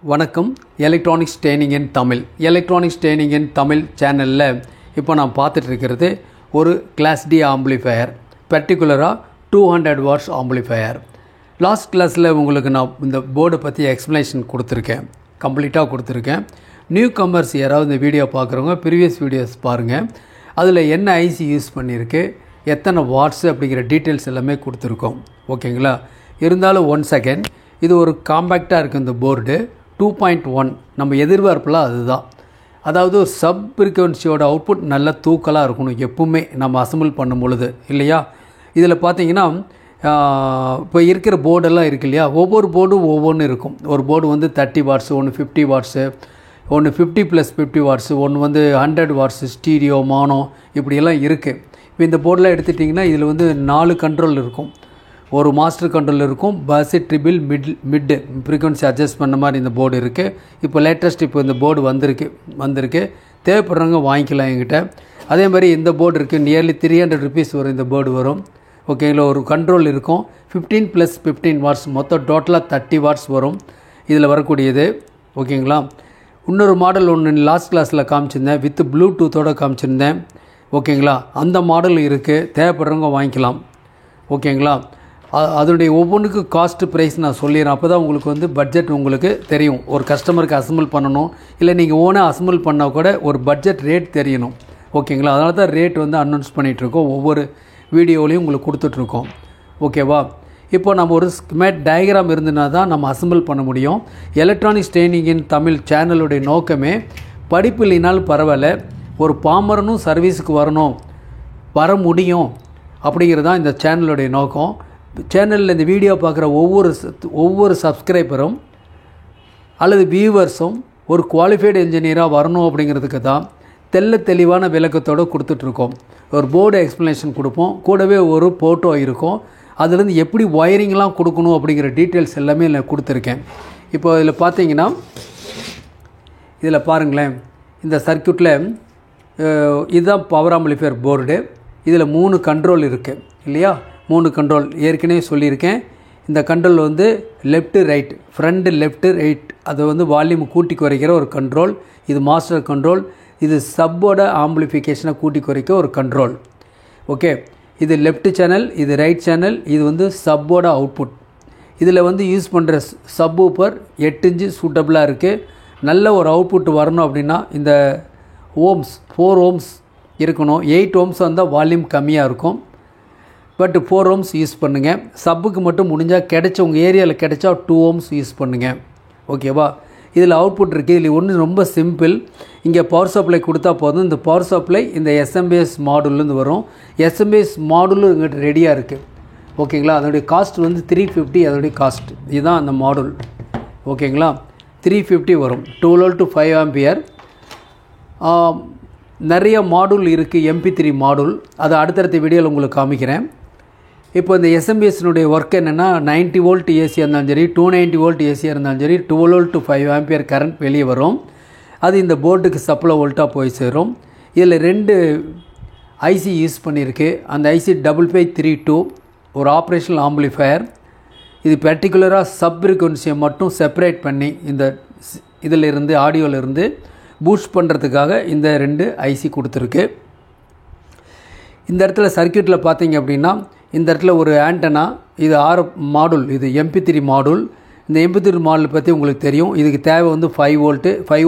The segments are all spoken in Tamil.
வணக்கம். எலக்ட்ரானிக்ஸ் ட்ரெயினிங் இன் தமிழ் சேனலில் இப்போ நான் பார்த்துட்டு இருக்கிறது ஒரு கிளாஸ் டி ஆம்பிளிஃபையர், பர்டிகுலராக 200 வாட்ஸ் ஆம்பிளிஃபையர். லாஸ்ட் கிளாஸில் உங்களுக்கு நான் இந்த போர்டை பற்றி எக்ஸ்ப்ளனேஷன் கம்ப்ளீட்டாக கொடுத்துருக்கேன். நியூ கமர்ஸ் யாராவது இந்த வீடியோ பார்க்குறவங்க ப்ரீவியஸ் வீடியோஸ் பாருங்கள். அதில் என்ன ஐசி யூஸ் பண்ணியிருக்கு, எத்தனை வாட்ஸு அப்படிங்கிற டீட்டெயில்ஸ் எல்லாமே கொடுத்துருக்கோம். ஓகேங்களா? இருந்தாலும் 1 செகண்ட், இது ஒரு காம்பேக்டாக இருக்குது. இந்த போர்டு 2.1 நம்ம எதிர்பார்ப்பெல்லாம் அதுதான். அதாவது ஒரு சப் ஃப்ரீக்வன்சியோட அவுட்புட் நல்ல தூக்கலாக இருக்கணும் எப்பவுமே நம்ம அசம்பிள் பண்ணும் பொழுது, இல்லையா? இதில் பார்த்தீங்கன்னா இப்போ இருக்கிற போர்டெல்லாம் இருக்கு இல்லையா, ஒவ்வொரு போர்டும் ஒவ்வொன்று இருக்கும். ஒரு போர்டு வந்து 30 வாட்ஸு, ஒன்று 50 வாட்ஸு, ஒன்று 50 + 50 வாட்ஸு, ஒன்று வந்து 100 வாட்ஸு, ஸ்டீரியோ, மானோ, இப்படியெல்லாம் இருக்குது. இப்போ இந்த போர்டெலாம் எடுத்துட்டிங்கன்னா இதில் வந்து 4 கண்ட்ரோல் இருக்கும். ஒரு மாஸ்டர் கண்ட்ரோல் இருக்கும், bus, triple, mid frequency adjust பண்ண மாதிரி இந்த போர்டு இருக்குது. இப்போ லேட்டஸ்ட் இப்போ இந்த போர்டு வந்திருக்கு. தேவைப்படுறவங்க வாங்கிக்கலாம் என்கிட்ட. அதே மாதிரி இந்த போர்டு இருக்குது, நியர்லி 300 ருபீஸ் வரும் இந்த போர்டு வரும். ஓகேங்களா? ஒரு கண்ட்ரோல் இருக்கும், 15 + 15 வாட்ஸ், மொத்தம் டோட்டலாக 30 வாட்ஸ் வரும் இதில் வரக்கூடியது. ஓகேங்களா? இன்னொரு மாடல் ஒன்று லாஸ்ட் கிளாஸில் காமிச்சிருந்தேன், வித் ப்ளூடூத்தோடு காமிச்சிருந்தேன். ஓகேங்களா? அந்த மாடல் இருக்குது, தேவைப்படுறவங்க வாங்கிக்கலாம். ஓகேங்களா? அதனுடைய ஒவ்வொன்றுக்கும் காஸ்ட்டு ப்ரைஸ் நான் சொல்லிடுறேன். அப்போ தான் உங்களுக்கு வந்து பட்ஜெட் உங்களுக்கு தெரியும். ஒரு கஸ்டமருக்கு அசம்பிள் பண்ணணும், இல்லை நீங்கள் ஓனாக அசம்பிள் பண்ணால் கூட ஒரு பட்ஜெட் ரேட் தெரியணும். ஓகேங்களா? அதனால தான் ரேட் வந்து அனௌன்ஸ் பண்ணிகிட்ருக்கோம், ஒவ்வொரு வீடியோலையும் உங்களுக்கு கொடுத்துட்ருக்கோம். ஓகேவா? இப்போ நம்ம ஒரு ஸ்கீமேட் டயக்ராம் இருந்துனா தான் நம்ம அசம்பிள் பண்ண முடியும். எலக்ட்ரானிக்ஸ் ட்ரெயினிங் இன் தமிழ் சேனலுடைய நோக்கமே படிப்பு இல்லைனாலும் பரவாயில்ல, ஒரு பாமரனும் சர்வீஸுக்கு வர முடியும் அப்படிங்கிறது தான் இந்த சேனலுடைய நோக்கம். சேனலில் இந்த வீடியோ பார்க்குற ஒவ்வொரு சப்ஸ்கிரைபரும் அல்லது வியூவர்ஸும் ஒரு குவாலிஃபைடு இன்ஜினியராக வரணும் அப்படிங்கிறதுக்கு தான் தெளிவான விளக்கத்தோடு கொடுத்துட்ருக்கோம். ஒரு போர்டு எக்ஸ்ப்ளனேஷன் கொடுப்போம், கூடவே ஒரு ஃபோட்டோ இருக்கும். அதுலேருந்து எப்படி ஒயரிங்லாம் கொடுக்கணும் அப்படிங்கிற டீட்டெயில்ஸ் எல்லாமே நான் கொடுத்துருக்கேன். இப்போ இதில் பார்த்தீங்கன்னா, இதில் பாருங்களேன், இந்த சர்க்யூட்டில் இதுதான் பவர் ஆம்பிளிஃபையர் போர்டு. இதில் 3 கண்ட்ரோல் இருக்குது இல்லையா? 3 கண்ட்ரோல் ஏற்கனவே சொல்லியிருக்கேன். இந்த கண்ட்ரோல் வந்து left right, front left right, அது வந்து வால்யூம் கூட்டி குறைக்கிற ஒரு கண்ட்ரோல். இது மாஸ்டர் கண்ட்ரோல். இது சப்போட ஆம்பிளிஃபிகேஷனை கூட்டி குறைக்க ஒரு கண்ட்ரோல். ஓகே, இது லெஃப்ட் சேனல், இது ரைட் சேனல், இது வந்து சப்போட அவுட்புட். இதில் வந்து யூஸ் பண்ணுற சப் ஊப்பர் 8 இன்ச்சு சூட்டபிளாக இருக்குது. நல்ல ஒரு அவுட்புட் வரணும் அப்படின்னா இந்த 4 ohms இருக்கணும். 8 ohms வந்தால் வால்யூம் கம்மியாக இருக்கும். பட் 4 ohms யூஸ் பண்ணுங்கள். சப்புக்கு மட்டும் முடிஞ்சால் உங்கள் ஏரியாவில் கிடைச்சா 2 ohms யூஸ் பண்ணுங்கள். ஓகேவா? இதில் அவுட்புட் இருக்குது. இதில் ஒன்று ரொம்ப சிம்பிள். இங்கே பவர் சப்ளை கொடுத்தா போதும். இந்த பவர் சப்ளை இந்த எஸ்எம்பிஎஸ் மாடுலேருந்து வரும். எஸ்எம்பிஎஸ் மாடுலும் எங்கிட்ட ரெடியாக இருக்குது. ஓகேங்களா? அதோடைய காஸ்ட் வந்து 350. அதோடைய காஸ்ட் இதுதான் அந்த மாடுல். ஓகேங்களா? 350 வரும். 12 volt to 5 ampere. நிறைய மாடுல் இருக்குது, MP3 மாடுல். அதை அடுத்தடுத்த வீடியோவில் உங்களுக்கு காமிக்கிறேன். இப்போ இந்த எஸ்எம்பிஎஸ்னுடைய ஒர்க் என்னென்னா, 90 volt ஏசியாக இருந்தாலும் சரி, 290 volt ஏசியாக இருந்தாலும் சரி, 12 volt to 5 ampere கரண்ட் வெளியே வரும். அது இந்த போர்டுக்கு சப்ளை வோல்ட்டாக போய் சேரும். இதில் 2 ஐசி யூஸ் பண்ணியிருக்கு. அந்த ஐசி 5532 ஒரு ஆப்ரேஷனல் ஆம்பிளிஃபையர். இது பர்டிகுலராக சப் ஃப்ரீக்வன்சியை மட்டும் செப்பரேட் பண்ணி இதிலிருந்து ஆடியோவிலிருந்து பூஸ்ட் பண்ணுறதுக்காக இந்த 2 ஐசி கொடுத்துருக்கு. இந்த இடத்துல சர்க்யூட்டில் பார்த்தீங்க அப்படின்னா, இந்த இடத்துல ஒரு ஆண்டனா, இது RF மாடுல், இது MP3 மாடுல். இந்த MP3 மாடுல் பற்றி உங்களுக்கு தெரியும். இதுக்கு தேவை வந்து 5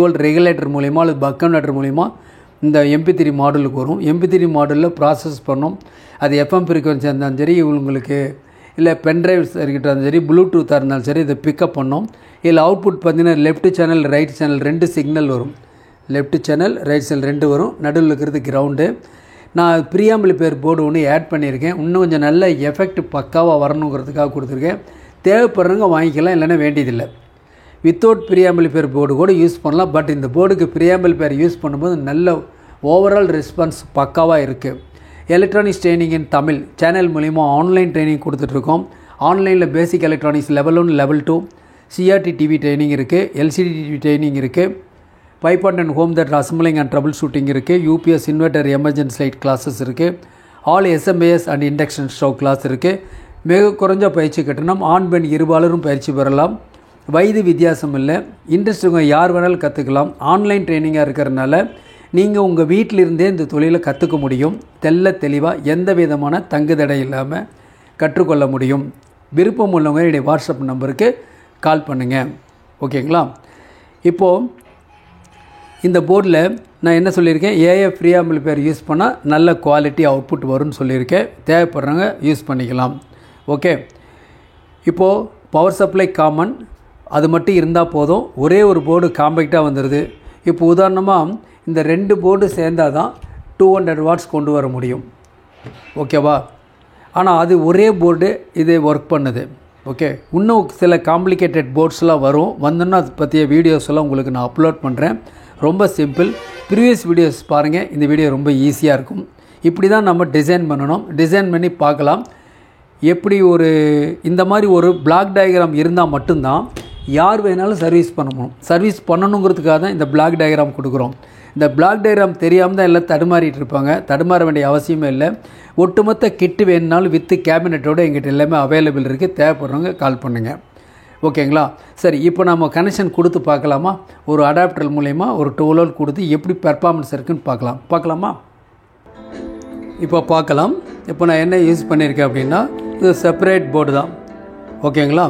volt ரெகுலேட்டர் மூலிமா அல்லது பக் கன்வெர்ட்டர் மூலிமா இந்த MP3 மாடுலுக்கு வரும். MP3 மாடுலில் ப்ராசஸ் பண்ணும். அது FM ஃப்ரீக்வன்சி இருந்தாலும் சரி, உங்களுக்கு இல்லை பென்ட்ரைவ் சர்க்யூட்டாக இருந்தாலும் சரி, ப்ளூடூத்தாக இருந்தாலும் சரி, இதை பிக்கப் பண்ணும். இதில் அவுட்புட் பார்த்தீங்கன்னா left channel, right channel 2 signal வரும். லெஃப்ட் சேனல், ரைட் சேனல் 2 வரும். நடுவில் இருக்கிறது கிரவுண்டு. நான் ப்ரீஆம்பிளிஃபையர் போர்டு ஒன்று ஆட் பண்ணியிருக்கேன். இன்னும் கொஞ்சம் நல்ல எஃபெக்ட் பக்காவாக வரணுங்கிறதுக்காக கொடுத்துருக்கேன். தேவைப்படுறவங்க வாங்கிக்கலாம், இல்லைன்னா வேண்டியதில்லை. வித்தவுட் ப்ரீஆம்பிளிஃபையர் போர்டு கூட யூஸ் பண்ணலாம். பட் இந்த போர்டுக்கு ப்ரீஆம்பிளிஃபையர் யூஸ் பண்ணும்போது நல்ல ஓவரால் ரெஸ்பான்ஸ் பக்காவாக இருக்குது. Electronics training in Tamil channel மூலிமா ஆன்லைன் ட்ரைனிங் கொடுத்துட்ருக்கோம். ஆன்லைனில் basic electronics level 1, level 2, CRT TV training இருக்குது, LCD டிவி ட்ரைனிங் இருக்குது, பைப் and home theatre assembling and trouble shooting இருக்குது, UPS inverter emergency light classes இருக்குது, all SMAS and induction stove class இருக்குது. மிக குறைஞ்ச பயிற்சி கட்டணம். ஆண் பெண் இருபாலரும் பயிற்சி பெறலாம். வயது வித்தியாசம் இல்லை. இன்ட்ரெஸ்ட் இருக்கவங்க யார் வேணாலும் கற்றுக்கலாம். ஆன்லைன் ட்ரைனிங்காக இருக்கிறதுனால நீங்கள் உங்கள் வீட்டிலிருந்தே இந்த தொழிலை கற்றுக்க முடியும். தெளிவாக எந்த விதமான தங்குதடை இல்லாமல் கற்றுக்கொள்ள முடியும். விருப்பம் உள்ளவங்க என்னுடைய வாட்ஸ்அப் நம்பருக்கு கால் பண்ணுங்கள். ஓகேங்களா? இப்போது இந்த போர்டில் நான் என்ன சொல்லியிருக்கேன், ஏஎஃப் ஃப்ரீ ஆம்பிளிஃபையர் யூஸ் பண்ணால் நல்ல குவாலிட்டி அவுட்புட் வரும்னு சொல்லியிருக்கேன். தேவைப்படுறவங்க யூஸ் பண்ணிக்கலாம். ஓகே, இப்போது பவர் சப்ளை காமன், அது மட்டும் இருந்தால் போதும். ஒரே ஒரு போர்டு காம்பேக்டாக வந்துடுது. இப்போ உதாரணமாக இந்த 2 போர்டு சேர்ந்தால் தான் 200 வாட்ஸ் கொண்டு வர முடியும். ஓகேவா? ஆனால் அது ஒரே போர்டு இது ஒர்க் பண்ணுது. ஓகே, இன்னும் சில காம்ப்ளிகேட்டட் போர்ட்ஸ்லாம் வந்தோன்னா அதை பற்றிய வீடியோஸ் எல்லாம் உங்களுக்கு நான் அப்லோட் பண்ணுறேன். ரொம்ப சிம்பிள். ப்ரீவியஸ் வீடியோஸ் பாருங்கள். இந்த வீடியோ ரொம்ப ஈஸியாக இருக்கும். இப்படி தான் நம்ம டிசைன் பண்ணணும். டிசைன் பண்ணி பார்க்கலாம். எப்படி இந்த மாதிரி ஒரு பிளாக் டயக்ராம் இருந்தால் மட்டும்தான் யார் வேணாலும் சர்வீஸ் பண்ணணுங்கிறதுக்காக தான் இந்த பிளாக் டயக்ராம் கொடுக்குறோம். இந்த பிளாக் டயக்ராம் தெரியாமல் தான் எல்லாம் தடுமாறிட்டு இருப்பாங்க. தடுமாற வேண்டிய அவசியமே இல்லை. ஒட்டுமொத்த கிட்டு வேணுனாலும் வித்து கேபினெட்டோடு எங்கிட்ட எல்லாமே அவைலபிள் இருக்குது. தேவைப்படுறவங்க கால் பண்ணுங்கள். ஓகேங்களா? சரி, இப்போ நம்ம கனெக்ஷன் கொடுத்து பார்க்கலாமா? ஒரு அடாப்டர் மூலயமா ஒரு 12 வோல்ட் கொடுத்து எப்படி பெர்ஃபார்மன்ஸ் இருக்குன்னு பார்க்கலாமா? இப்போ பார்க்கலாம். இப்போ நான் என்ன யூஸ் பண்ணியிருக்கேன் அப்படின்னா, இது செப்பரேட் போர்டு தான். ஓகேங்களா?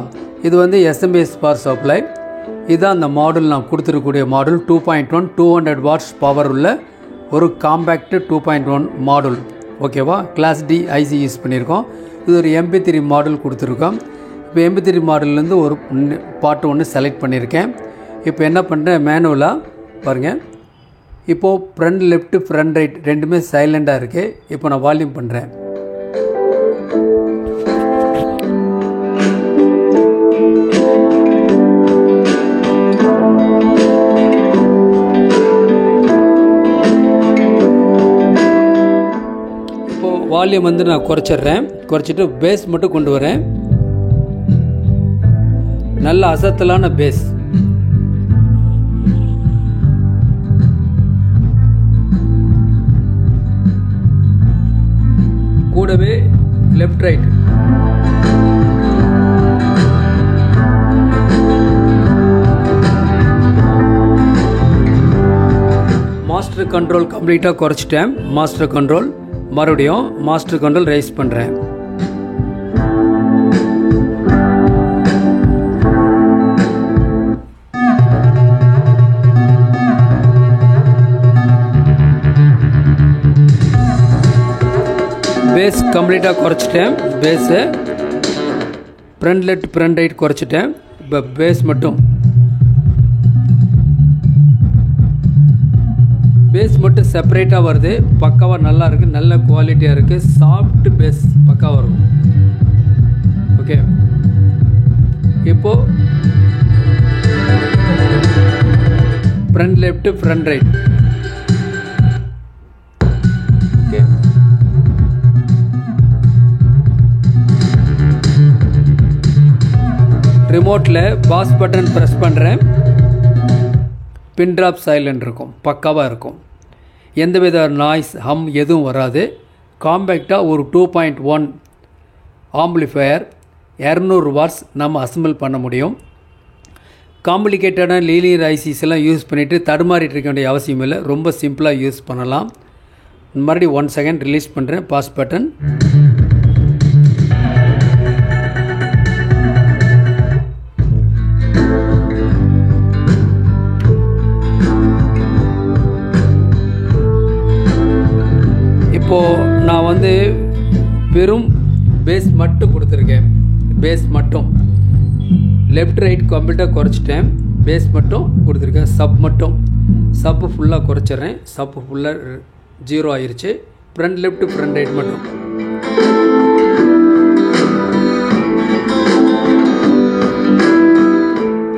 இது எஸ்எம்பிஎஸ் பவர் சப்ளை. இதுதான் அந்த மாடல் நான் கொடுத்துருக்கக்கூடிய மாடல். 2.1 200 வாட்ஸ் பவர் உள்ள ஒரு காம்பேக்ட் 2.1 மாடல். ஓகேவா? கிளாஸ் டி ஐசி யூஸ் பண்ணியிருக்கோம். இது ஒரு MP3 மாடல் கொடுத்துருக்கோம். இப்போ MP3 மாடல்லேருந்து ஒரு பாட்டு ஒன்று செலக்ட் பண்ணியிருக்கேன். இப்போ என்ன பண்ணுறேன், மேனுவலாக பாருங்கள். இப்போது ஃப்ரண்ட் லெஃப்ட் ஃப்ரண்ட் ரைட் ரெண்டுமே சைலண்டாக இருக்குது. இப்போ நான் வால்யூம் பண்ணுறேன். இப்போது வால்யூம் நான் குறைச்சிட்றேன். குறைச்சிட்டு பேஸ் மட்டும் கொண்டு வரேன். நல்ல அசத்தலான பேஸ். கூடவே லெஃப்ட் ரைட். மாஸ்டர் கண்ட்ரோல் கம்ப்ளீட்டாக குறைச்சிட்டேன். மாஸ்டர் கண்ட்ரோல் மறுபடியும் மாஸ்டர் கண்ட்ரோல் ரைஸ் பண்ணுறேன். பேஸ் கம்ப்ளீட்டாக குறைச்சிட்டேன். Bass front left front right குறைச்சிட்டேன். இப்போ பேஸ் மட்டும் செப்பரேட்டாக வருது. பக்காவாக நல்லா இருக்குது. நல்ல குவாலிட்டியாக இருக்குது. சாஃப்ட் பேஸ் பக்காவாக இருக்கும். ஓகே, இப்போது front left front right. Okay, ரிமோட்டில் பாஸ் பட்டன் ப்ரெஸ் பண்ணுறேன். பின் ட்ராப் சைலண்ட் இருக்கும். பக்காவாக இருக்கும். எந்தவித நாய்ஸ் ஹம் எதுவும் வராது. காம்பேக்டாக ஒரு 2.1 ஆம்பிளிஃபையர் 200 வாட்ஸ் நம்ம அசம்பிள் பண்ண முடியும். காம்ப்ளிகேட்டடான லீனியர் ஐசிஸ் எல்லாம் யூஸ் பண்ணிவிட்டு தடுமாறிட்டு இருக்க வேண்டிய அவசியம் இல்லை. ரொம்ப சிம்பிளாக யூஸ் பண்ணலாம். மறுபடியும் 1 செகண்ட் ரிலீஸ் பண்ணுறேன். Pass button. இப்போது நான் வெறும் பேஸ் மட்டும் கொடுத்துருக்கேன். பேஸ் மட்டும் லெஃப்ட் ரைட் கம்ப்ளீட்டாக குறைச்சிட்டேன். பேஸ் மட்டும் கொடுத்துருக்கேன். சப்பு ஃபுல்லாக குறைச்சிட்றேன். சப்பு ஃபுல்லாக 0 ஆயிடுச்சு. ஃப்ரண்ட் லெஃப்ட் ஃப்ரண்ட் ரைட் மட்டும்.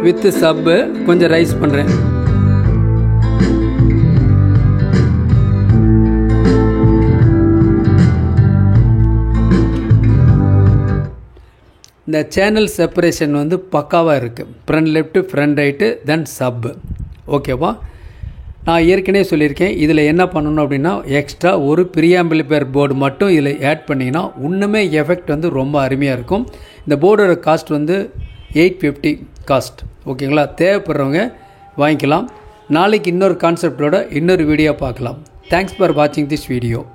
வித் சப்பு கொஞ்சம் ரைஸ் பண்ணுறேன். இந்த சேனல் செப்பரேஷன் பக்காவாக இருக்குது. ஃப்ரண்ட் லெஃப்ட் ஃப்ரண்ட் ரைட்டு தென் சப்பு. ஓகேவா? நான் ஏற்கனவே சொல்லியிருக்கேன். இதில் என்ன பண்ணணும் அப்படின்னா, எக்ஸ்ட்ரா ஒரு ப்ரீஆம்பிளிஃபையர் போர்டு மட்டும் இதில் ஆட் பண்ணிங்கன்னா இன்னுமே எஃபெக்ட் ரொம்ப அருமையாக இருக்கும். இந்த போர்டோட காஸ்ட் 850. காஸ்ட். ஓகேங்களா? தேவைப்படுறவங்க வாங்கிக்கலாம். நாளைக்கு இன்னொரு கான்செப்டோட இன்னொரு வீடியோ பார்க்கலாம். தேங்க்ஸ் ஃபார் வாட்சிங் திஸ் வீடியோ.